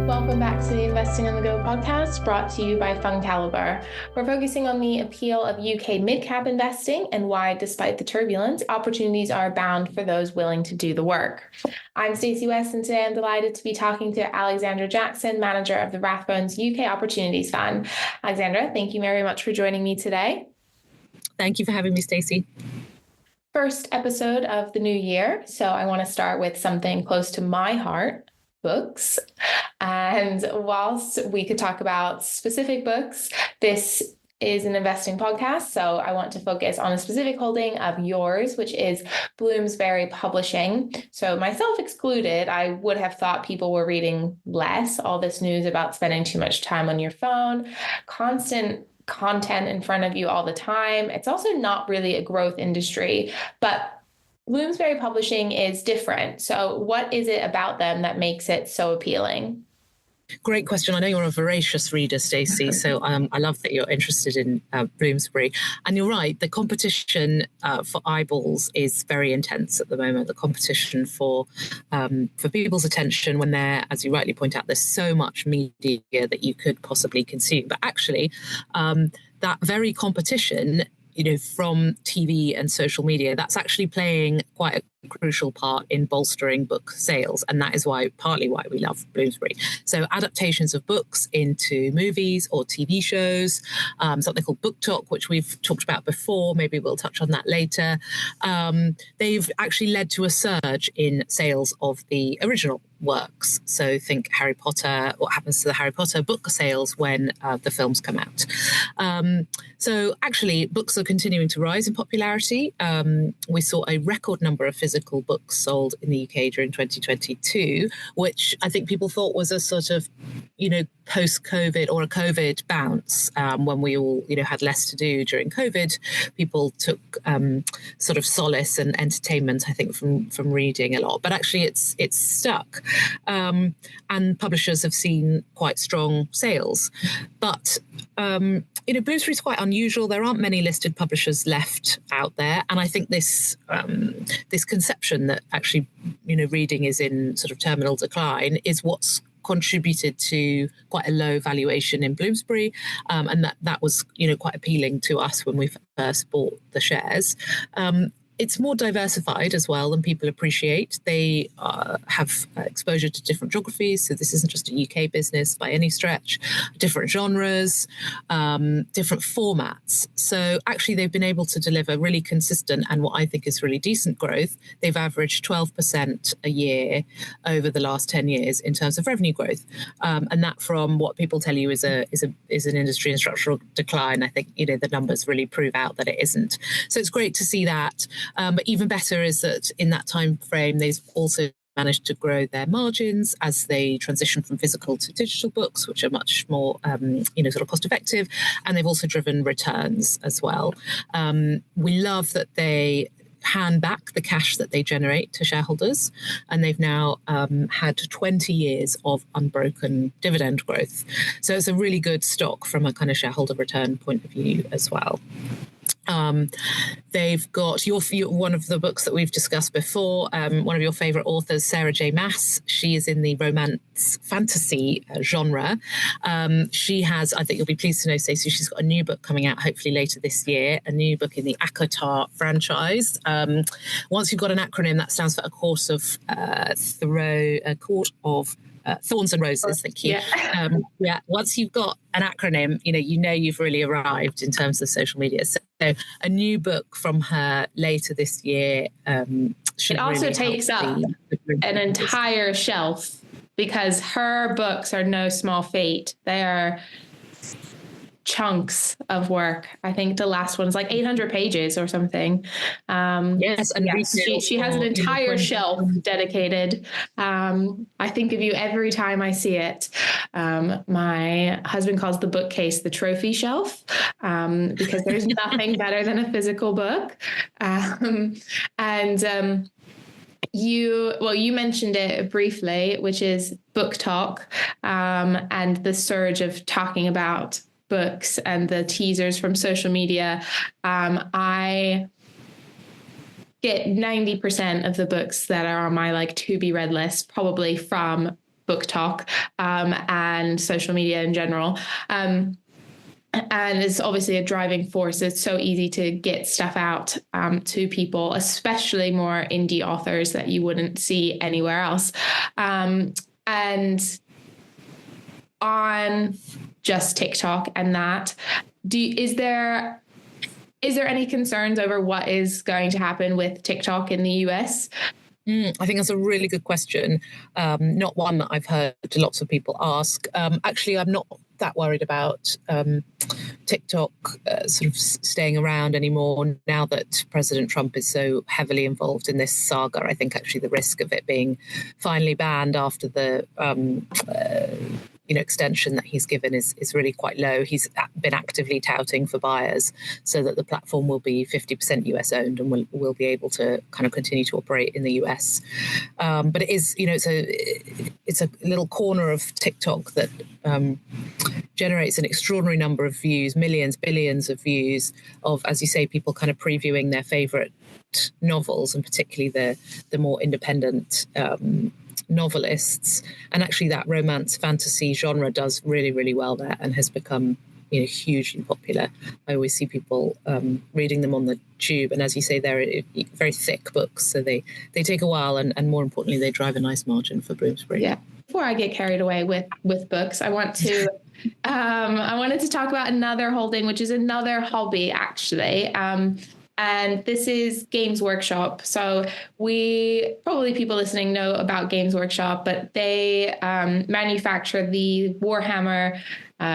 Welcome back to the Investing on the Go podcast, brought to you by FundCalibre. We're focusing on the appeal of UK mid-cap investing and why, despite the turbulence, opportunities are abound for those willing to do the work. I'm Stacey West, and today I'm delighted to be talking to Alexandra Jackson, manager of the Rathbones UK Opportunities Fund. Alexandra, thank you very much for joining me today. Thank you for having me, Stacey. First episode of the new year, so I want to start with something close to my heart. Books. And whilst we could talk about specific books, this is an investing podcast, so I want to focus on a specific holding of yours, which is Bloomsbury Publishing. So myself excluded, I would have thought people were reading less. All this news about spending too much time on your phone, constant content in front of you all the time. It's also not really a growth industry, but Bloomsbury Publishing is different. So what is it about them that makes it so appealing? Great question. I know you're a voracious reader, Stacey, so I love that you're interested in Bloomsbury. And you're right, the competition for eyeballs is very intense at the moment. The competition for people's attention when they're, as you rightly point out, there's so much media that you could possibly consume. But actually, that very competition, from TV and social media, that's actually playing quite a crucial part in bolstering book sales. And that is partly why we love Bloomsbury. So adaptations of books into movies or TV shows, something called BookTok, which we've talked about before, maybe we'll touch on that later. They've actually led to a surge in sales of the original works. So think Harry Potter, what happens to the Harry Potter book sales when the films come out. So actually, books are continuing to rise in popularity. We saw a record number of physical books sold in the UK during 2022, which I think people thought was a sort of, post-COVID or a COVID bounce. When we all, had less to do during COVID, people took sort of solace and entertainment, I think, from reading a lot. But actually, it's stuck. And publishers have seen quite strong sales. But Bloomsbury is quite unusual. There aren't many listed publishers left out there, and I think this conception that actually reading is in sort of terminal decline is what's contributed to quite a low valuation in Bloomsbury, and that was quite appealing to us when we first bought the shares. It's more diversified as well than people appreciate. They have exposure to different geographies, so this isn't just a UK business by any stretch, different genres, different formats. So actually they've been able to deliver really consistent and what I think is really decent growth. They've averaged 12% a year over the last 10 years in terms of revenue growth. And that, from what people tell you is an industry in structural decline, I think the numbers really prove out that it isn't. So it's great to see that. But even better is that in that time frame, they've also managed to grow their margins as they transition from physical to digital books, which are much more, sort of cost effective. And they've also driven returns as well. We love that they hand back the cash that they generate to shareholders. And they've now had 20 years of unbroken dividend growth. So it's a really good stock from a kind of shareholder return point of view as well. They've got one of the books that we've discussed before, one of your favourite authors, Sarah J. Maas. She is in the romance fantasy genre. She has, I think you'll be pleased to know, Stacey, she's got a new book coming out hopefully later this year, a new book in the ACOTAR franchise. Once you've got an acronym, that stands for a court of Thorns and Roses, thank you. Yeah. Once you've got an acronym, you've really arrived in terms of social media. So a new book from her later this year. It also really takes up an entire shelf because her books are no small feat. They are chunks of work. I think the last one's like 800 pages or something. Yes, and she has an entire shelf dedicated. I think of you every time I see it. My husband calls the bookcase the trophy shelf because there's nothing better than a physical book. You mentioned it briefly, which is BookTok, and the surge of talking about books and the teasers from social media. I get 90% of the books that are on my to be read list probably from BookTok and social media in general. And it's obviously a driving force. It's so easy to get stuff out to people, especially more indie authors that you wouldn't see anywhere else. And on just TikTok and that, is there any concerns over what is going to happen with TikTok in the US? I think that's a really good question. Not one that I've heard lots of people ask. Actually, I'm not that worried about TikTok sort of staying around anymore now that President Trump is so heavily involved in this saga. I think actually the risk of it being finally banned after the extension that he's given is really quite low. He's been actively touting for buyers so that the platform will be 50% US owned and will be able to kind of continue to operate in the US. But it is, it's a little corner of TikTok that generates an extraordinary number of views, millions, billions of views of, as you say, people kind of previewing their favorite novels, and particularly the more independent novelists. And actually that romance fantasy genre does really, really well there and has become hugely popular. I always see people reading them on the tube, and as you say, they're very thick books, so they take a while, and more importantly, they drive a nice margin for Bloomsbury. Yeah. Before I get carried away with books, I want to I wanted to talk about another holding, which is another hobby actually. And this is Games Workshop. So people listening know about Games Workshop, but they manufacture the Warhammer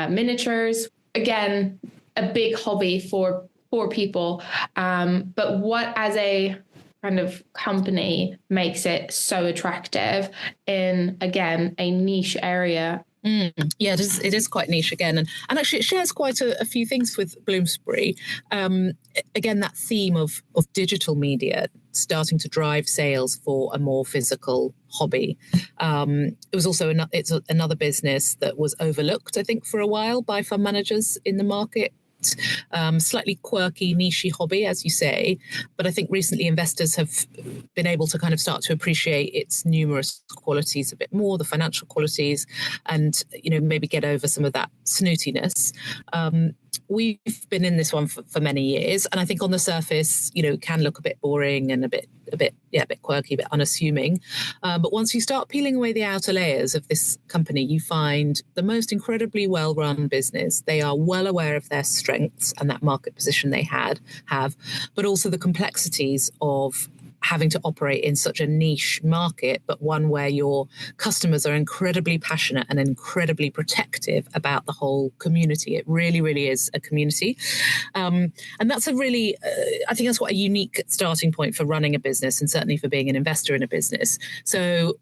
miniatures. Again, a big hobby for people. But what as a kind of company makes it so attractive in, again, a niche area? Yeah, it is quite niche again. And actually it shares quite a few things with Bloomsbury. Again, that theme of digital media starting to drive sales for a more physical hobby. It was also another business that was overlooked, I think, for a while by fund managers in the market. Slightly quirky, niche hobby, as you say. But I think recently investors have been able to kind of start to appreciate its numerous qualities a bit more, the financial qualities, and, maybe get over some of that snootiness. We've been in this one for many years, and I think on the surface, can look a bit boring and a bit quirky, a bit unassuming. But once you start peeling away the outer layers of this company, you find the most incredibly well-run business. They are well aware of their strengths and that market position they have, but also the complexities of having to operate in such a niche market, but one where your customers are incredibly passionate and incredibly protective about the whole community. It really, really is a community. And that's a really, I think that's quite a unique starting point for running a business, and certainly for being an investor in a business. So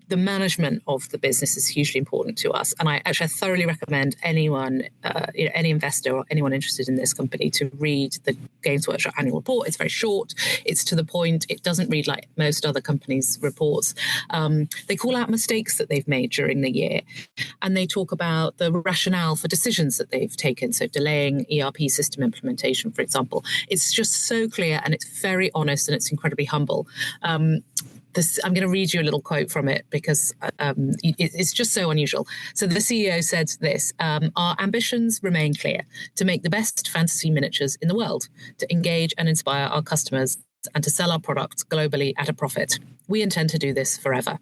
the management of the business is hugely important to us. And I thoroughly recommend anyone, any investor or anyone interested in this company to read the Games Workshop annual report. It's very short. It's to the point. It doesn't read like most other companies' reports. They call out mistakes that they've made during the year, and they talk about the rationale for decisions that they've taken. So delaying ERP system implementation, for example. It's just so clear, and it's very honest, and it's incredibly humble. I'm going to read you a little quote from it because it's just so unusual. So the CEO said this: our ambitions remain clear, to make the best fantasy miniatures in the world, to engage and inspire our customers, and to sell our products globally at a profit. We intend to do this forever.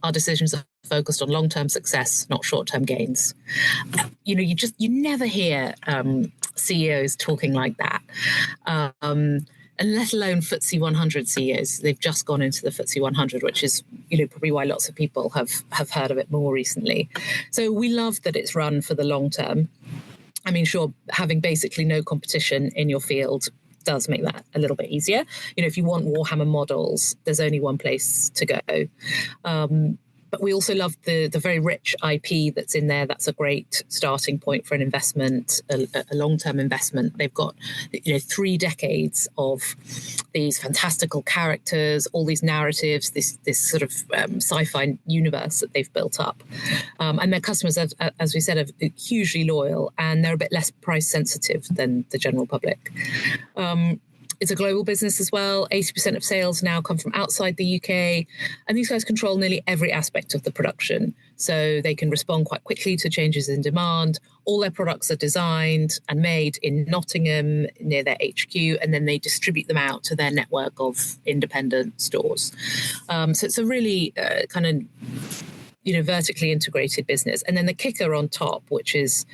Our decisions are focused on long-term success, not short-term gains. You never hear CEOs talking like that. And let alone FTSE 100 CEOs. They've just gone into the FTSE 100, which is, probably why lots of people have heard of it more recently. So we love that it's run for the long term. I mean, sure, having basically no competition in your field does make that a little bit easier. If you want Warhammer models, there's only one place to go. But we also love the very rich IP that's in there. That's a great starting point for an investment, a long-term investment. They've got 3 decades of these fantastical characters, all these narratives, this sort of sci-fi universe that they've built up. And their customers, as we said, are hugely loyal, and they're a bit less price sensitive than the general public. It's a global business as well. 80% of sales now come from outside the UK. And these guys control nearly every aspect of the production. So they can respond quite quickly to changes in demand. All their products are designed and made in Nottingham near their HQ, and then they distribute them out to their network of independent stores. So it's a really kind of vertically integrated business. And then the kicker on top, which is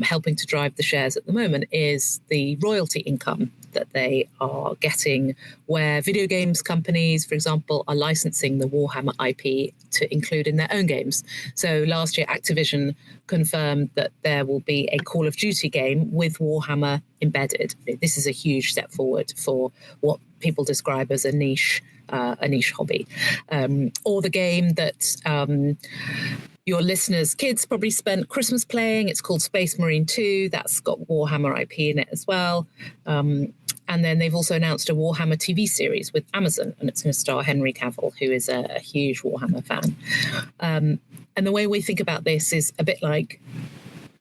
helping to drive the shares at the moment, is the royalty income that they are getting, where video games companies, for example, are licensing the Warhammer IP to include in their own games. So last year, Activision confirmed that there will be a Call of Duty game with Warhammer embedded. This is a huge step forward for what people describe as a niche hobby. Or the game that your listeners' kids probably spent Christmas playing. It's called Space Marine 2. That's got Warhammer IP in it as well. And then they've also announced a Warhammer TV series with Amazon, and it's going to star Henry Cavill, who is a huge Warhammer fan. And the way we think about this is a bit like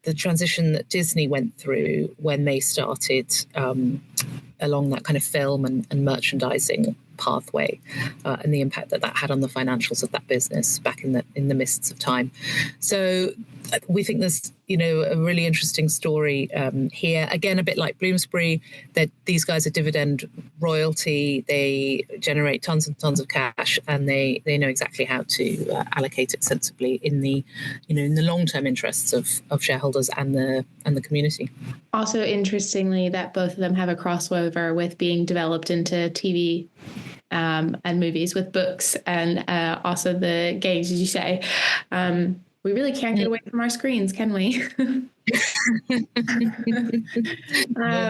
the transition that Disney went through when they started along that kind of film and merchandising pathway, and the impact that had on the financials of that business back in the mists of time. So we think there's a really interesting story here. Again, a bit like Bloomsbury, that these guys are dividend royalty. They generate tons and tons of cash, and they know exactly how to allocate it sensibly in the long-term interests of shareholders and the community. Also, interestingly, that both of them have a crossover with being developed into TV and movies with books, and also the games, as you say. We really can't get away from our screens, can we? Won't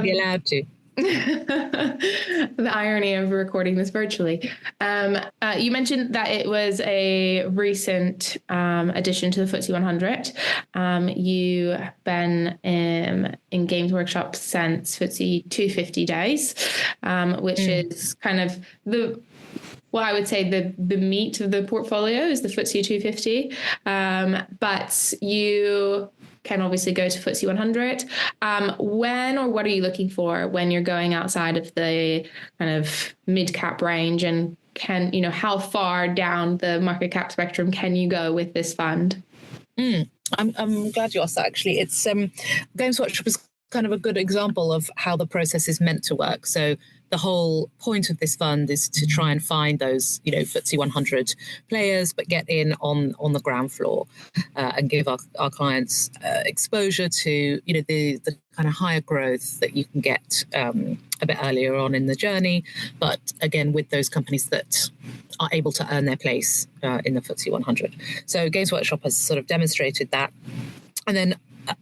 be allowed to. The irony of recording this virtually. You mentioned that it was a recent addition to the FTSE 100. You've been in Games Workshop since FTSE 250 days, which is kind of I would say the meat of the portfolio is the FTSE 250. But you can obviously go to FTSE 100. When or what are you looking for when you're going outside of the kind of mid-cap range, and how far down the market cap spectrum can you go with this fund? I'm glad you asked that, actually. It's Games Workshop is kind of a good example of how the process is meant to work. So the whole point of this fund is to try and find those, FTSE 100 players, but get in on the ground floor and give our clients exposure to, the kind of higher growth that you can get a bit earlier on in the journey. But again, with those companies that are able to earn their place in the FTSE 100. So Games Workshop has sort of demonstrated that. And then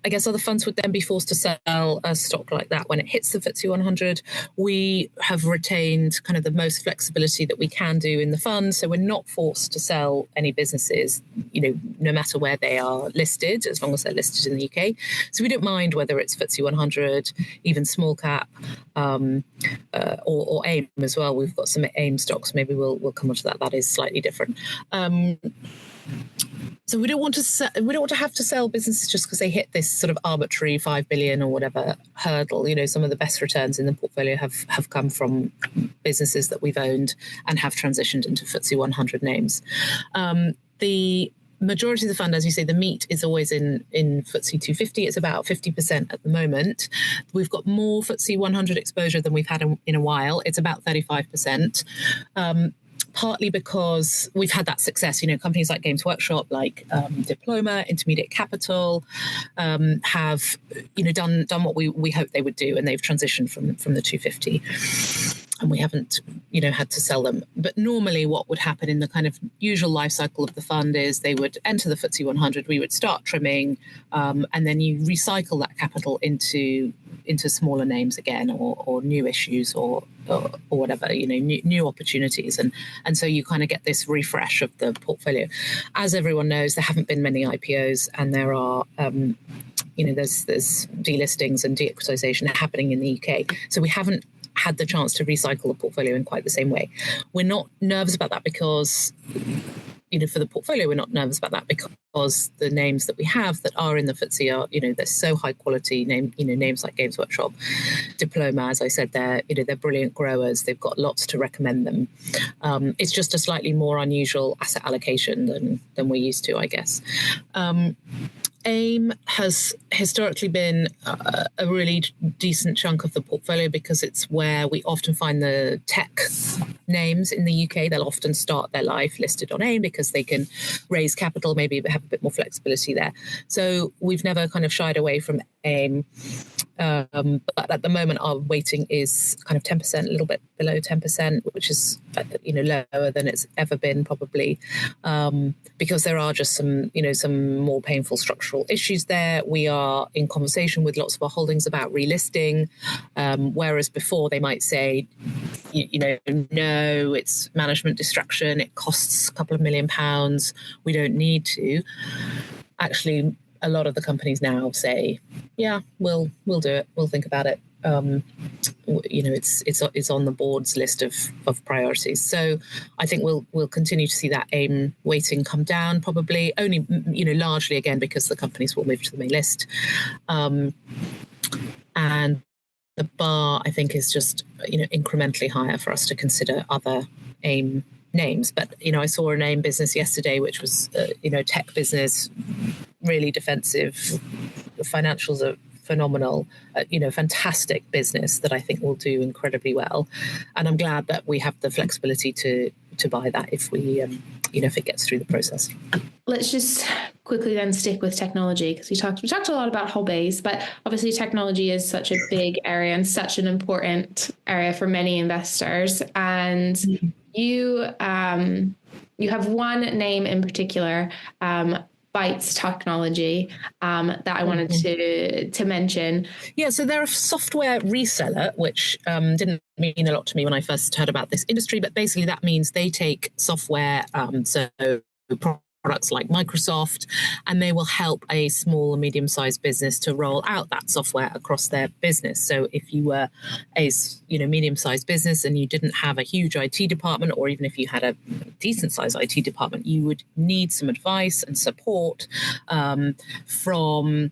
I guess other funds would then be forced to sell a stock like that when it hits the FTSE 100. We have retained kind of the most flexibility that we can do in the fund. So we're not forced to sell any businesses, no matter where they are listed, as long as they're listed in the UK. So we don't mind whether it's FTSE 100, even small cap, or AIM as well. We've got some AIM stocks. Maybe we'll come on to that. That is slightly different. So we don't want to have to sell businesses just because they hit this sort of arbitrary 5 billion or whatever hurdle. Some of the best returns in the portfolio have come from businesses that we've owned and have transitioned into FTSE 100 names. The majority of the fund, as you say, the meat is always in FTSE 250. It's about 50% at the moment. We've got more FTSE 100 exposure than we've had in a while. It's about 35%. Partly because we've had that success. Companies like Games Workshop, like Diploma, Intermediate Capital, have done what we hoped they would do, and they've transitioned from the 250. And we haven't, had to sell them. But normally what would happen in the kind of usual life cycle of the fund is they would enter the FTSE 100, we would start trimming, and then you recycle that capital into smaller names again, or new issues, or whatever, new opportunities. And so you kind of get this refresh of the portfolio. As everyone knows, there haven't been many IPOs, and there are, there's delistings and de-equitization happening in the UK. So we haven't had the chance to recycle the portfolio in quite the same way. We're not nervous about that because for the portfolio, we're not nervous about that because the names that we have that are in the FTSE are, they're so high quality. Names like Games Workshop, Diploma, as I said, they're brilliant growers. They've got lots to recommend them. It's just a slightly more unusual asset allocation than we're used to, I guess. AIM has historically been a really decent chunk of the portfolio because it's where we often find the tech names in the UK. They'll often start their life listed on AIM because they can raise capital, maybe have a bit more flexibility there. So we've never kind of shied away from AIM. But at the moment, our weighting is kind of 10%, a little bit below 10%, which is lower than it's ever been, probably, because there are just some more painful structural issues there. We are in conversation with lots of our holdings about relisting, whereas before they might say, no, it's management distraction. It costs a couple of £1 million. We don't need to. Actually, a lot of the companies now say, yeah, we'll do it. We'll think about it. It's on the board's list of priorities. So I think we'll continue to see that AIM weighting come down, probably only, largely again, because the companies will move to the main list. And the bar, I think, is just, incrementally higher for us to consider other AIM names. But, I saw an AIM business yesterday, which was, tech business, really defensive. The financials are phenomenal, fantastic business that I think will do incredibly well. And I'm glad that we have the flexibility to buy that if we, if it gets through the process. Let's just quickly then stick with technology, because we talked a lot about Holbase, but obviously technology is such a big area and such an important area for many investors. And you have one name in particular, Bytes technology, that I wanted to mention. Yeah, so they're a software reseller, which didn't mean a lot to me when I first heard about this industry, but basically that means they take software, so products like Microsoft, and they will help a small or medium-sized business to roll out that software across their business. So if you were a medium-sized business and you didn't have a huge IT department, or even if you had a decent-sized IT department, you would need some advice and support from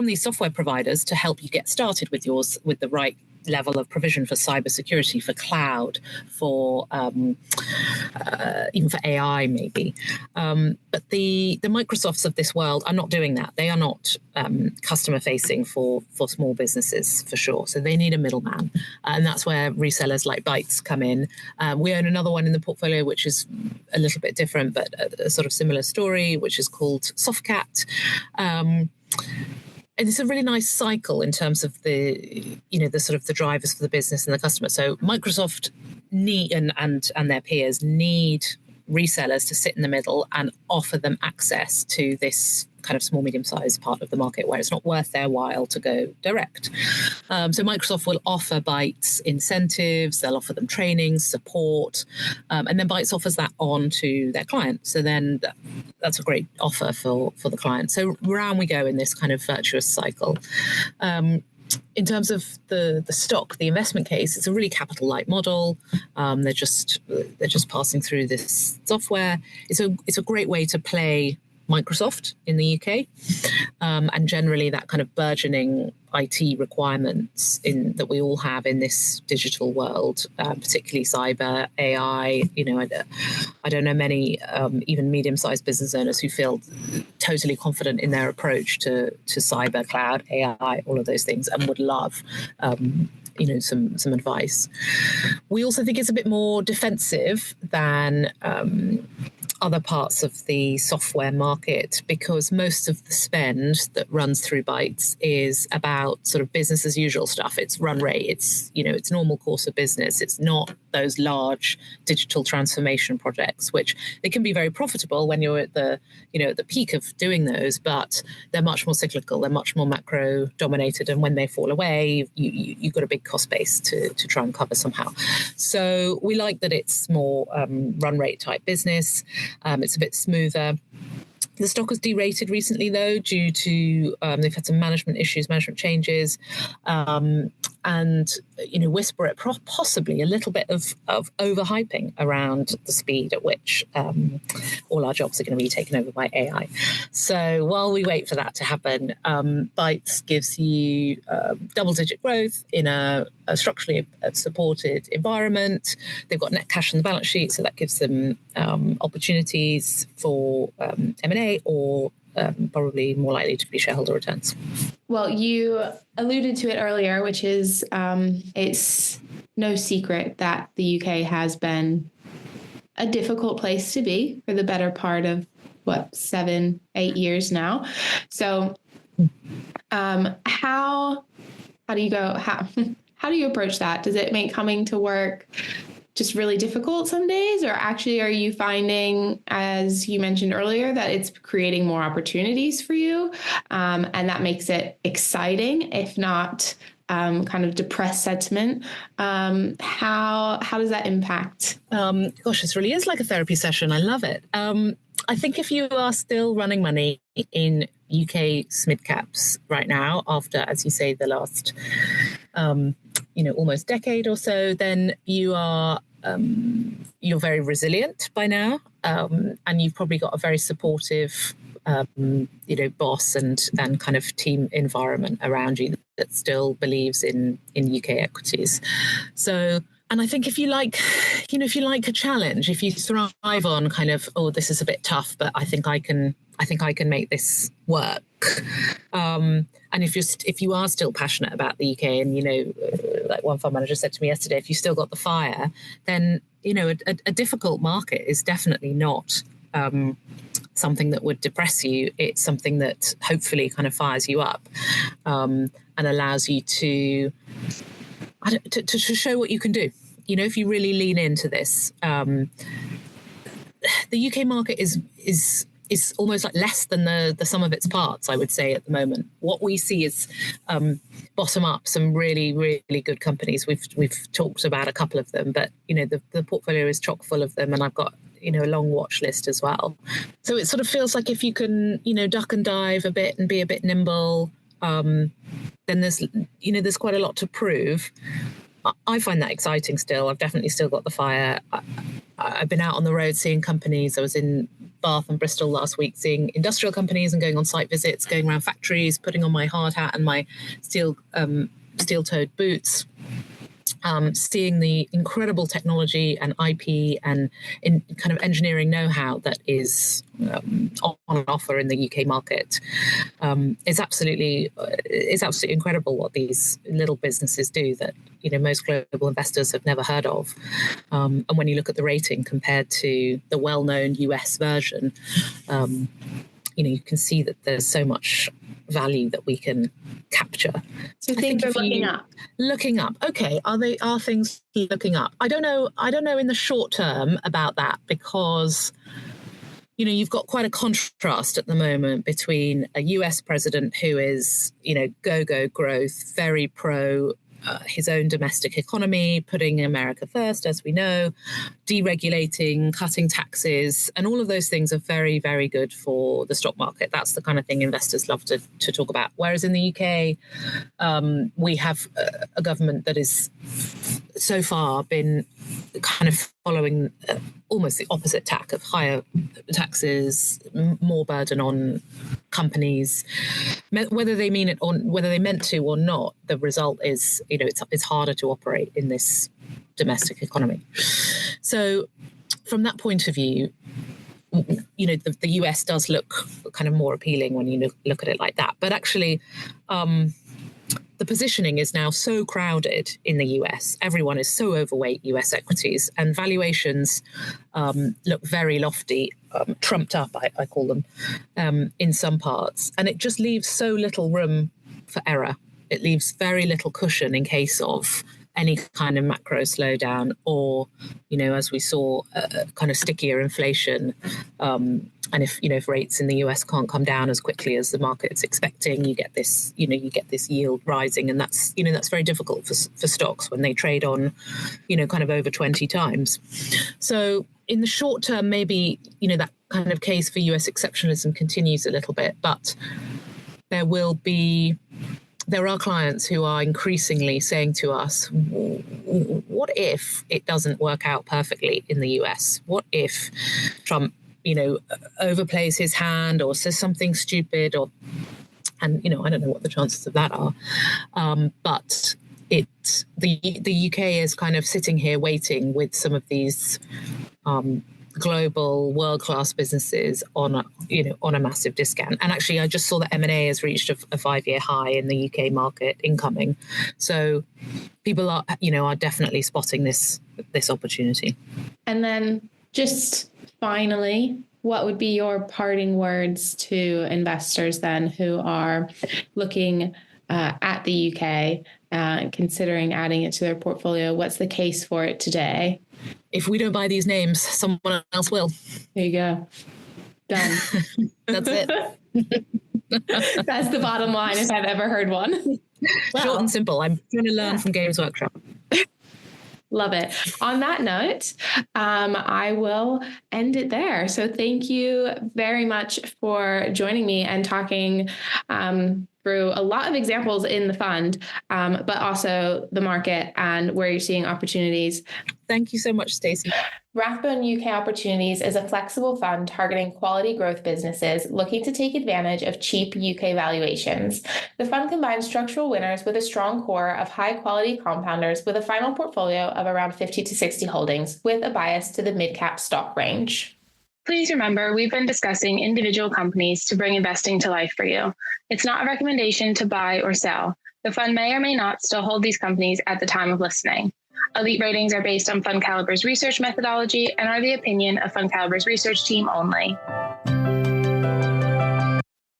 these software providers to help you get started with yours with the right level of provision for cybersecurity, for cloud, for even for AI maybe. But the Microsofts of this world are not doing that. They are not customer facing for small businesses, for sure. So they need a middleman. And that's where resellers like Bytes come in. We own another one in the portfolio, which is a little bit different, but a sort of similar story, which is called Softcat. And it's a really nice cycle in terms of the sort of the drivers for the business and the customer. So Microsoft need and their peers need resellers to sit in the middle and offer them access to this kind of small, medium-sized part of the market where it's not worth their while to go direct. So Microsoft will offer Bytes incentives, they'll offer them training, support, and then Bytes offers that on to their client. So then that's a great offer for the client. So round we go in this kind of virtuous cycle. In terms of the stock, the investment case, it's a really capital light model. They're just passing through this software. It's a great way to play Microsoft in the UK, and generally that kind of burgeoning IT requirements that we all have in this digital world, particularly cyber, AI. I don't know many even medium-sized business owners who feel totally confident in their approach to cyber, cloud, AI, all of those things, and would love some advice. We also think it's a bit more defensive than other parts of the software market, because most of the spend that runs through Bytes is about sort of business as usual stuff. It's run rate, it's normal course of business. It's not those large digital transformation projects, which they can be very profitable when you're at the peak of doing those, but they're much more cyclical, they're much more macro dominated, and when they fall away, you've got a big cost base to try and cover somehow. So we like that it's more run rate type business. It's a bit smoother. The stock was derated recently, though, due to they've had some management issues, management changes. and whisper at possibly a little bit of overhyping around the speed at which all our jobs are going to be taken over by AI. So while we wait for that to happen, Bytes gives you double-digit growth in a structurally supported environment. They've got net cash on the balance sheet, so that gives them opportunities for M&A or probably more likely to be shareholder returns. Well, you alluded to it earlier, which is it's no secret that the UK has been a difficult place to be for the better part of 7-8 years now. So how do you go? How do you approach that? Does it make coming to work just really difficult some days, or actually are you finding, as you mentioned earlier, that it's creating more opportunities for you, and that makes it exciting, if not kind of depressed sentiment? How does that impact? Gosh, this really is like a therapy session. I love it. I think if you are still running money in UK SMID caps right now, after, as you say, the last almost decade or so, then you're very resilient by now, and you've probably got a very supportive boss and kind of team environment around you that still believes in UK equities. So, and I think if you like a challenge, if you thrive on kind of, this is a bit tough, but I think I can make this work. And if you are still passionate about the UK, and like one fund manager said to me yesterday, if you still got the fire, then a difficult market is definitely not something that would depress you. It's something that hopefully kind of fires you up and allows you to show what you can do. If you really lean into this, the UK market is almost like less than the sum of its parts, I would say, at the moment. What we see is bottom up some really, really good companies. We've talked about a couple of them, but the portfolio is chock full of them, and I've got a long watch list as well. So it sort of feels like if you can duck and dive a bit and be a bit nimble, then there's quite a lot to prove. I find that exciting still. I've definitely still got the fire. I've been out on the road seeing companies. I was in Bath and Bristol last week seeing industrial companies and going on site visits, going around factories, putting on my hard hat and my steel-toed boots, seeing the incredible technology and IP and in kind of engineering know-how that is on offer in the UK market. It's absolutely incredible what these little businesses do that most global investors have never heard of. And when you look at the rating compared to the well-known US version, you can see that there's so much value that we can capture. So things are looking up. Okay, are things looking up? I don't know in the short term about that, because you've got quite a contrast at the moment between a US president who is go growth, very pro his own domestic economy, putting America first, as we know, deregulating, cutting taxes, and all of those things are very, very good for the stock market. That's the kind of thing investors love to talk about. Whereas in the UK, we have a government that is so far been kind of following almost the opposite tack of higher taxes, more burden on companies. Whether they mean it or whether they meant to or not, the result is, it's harder to operate in this domestic economy. So from that point of view, the US does look kind of more appealing when you look at it like that. But actually, the positioning is now so crowded in the US. Everyone is so overweight US equities, and valuations look very lofty, trumped up, I call them, in some parts. And it just leaves so little room for error. It leaves very little cushion in case of any kind of macro slowdown, or, as we saw, kind of stickier inflation. And if rates in the US can't come down as quickly as the market's expecting, you get this yield rising, and that's very difficult for stocks when they trade on, kind of over 20 times. So in the short term, maybe, that kind of case for US exceptionalism continues a little bit, but there will be there are clients who are increasingly saying to us, what if it doesn't work out perfectly in the US? What if Trump, overplays his hand or says something stupid and I don't know what the chances of that are. But the UK is kind of sitting here waiting with some of these global world-class businesses on a massive discount. And actually, I just saw that M&A has reached a 5-year high in the UK market incoming. So people are definitely spotting this opportunity. And then just finally, what would be your parting words to investors then who are looking at the UK, considering adding it to their portfolio? What's the case for it today? If we don't buy these names, someone else will. There you go. Done. That's it. That's the bottom line if I've ever heard one. Well, short and simple. I'm trying to learn from Games Workshop. Love it. On that note, I will end it there. So thank you very much for joining me and talking through a lot of examples in the fund, but also the market and where you're seeing opportunities. Thank you so much, Stacey. Rathbone UK Opportunities is a flexible fund targeting quality growth businesses looking to take advantage of cheap UK valuations. The fund combines structural winners with a strong core of high-quality compounders with a final portfolio of around 50 to 60 holdings, with a bias to the mid-cap stock range. Please remember, we've been discussing individual companies to bring investing to life for you. It's not a recommendation to buy or sell. The fund may or may not still hold these companies at the time of listening. Elite ratings are based on FundCalibre's research methodology and are the opinion of FundCalibre's research team only.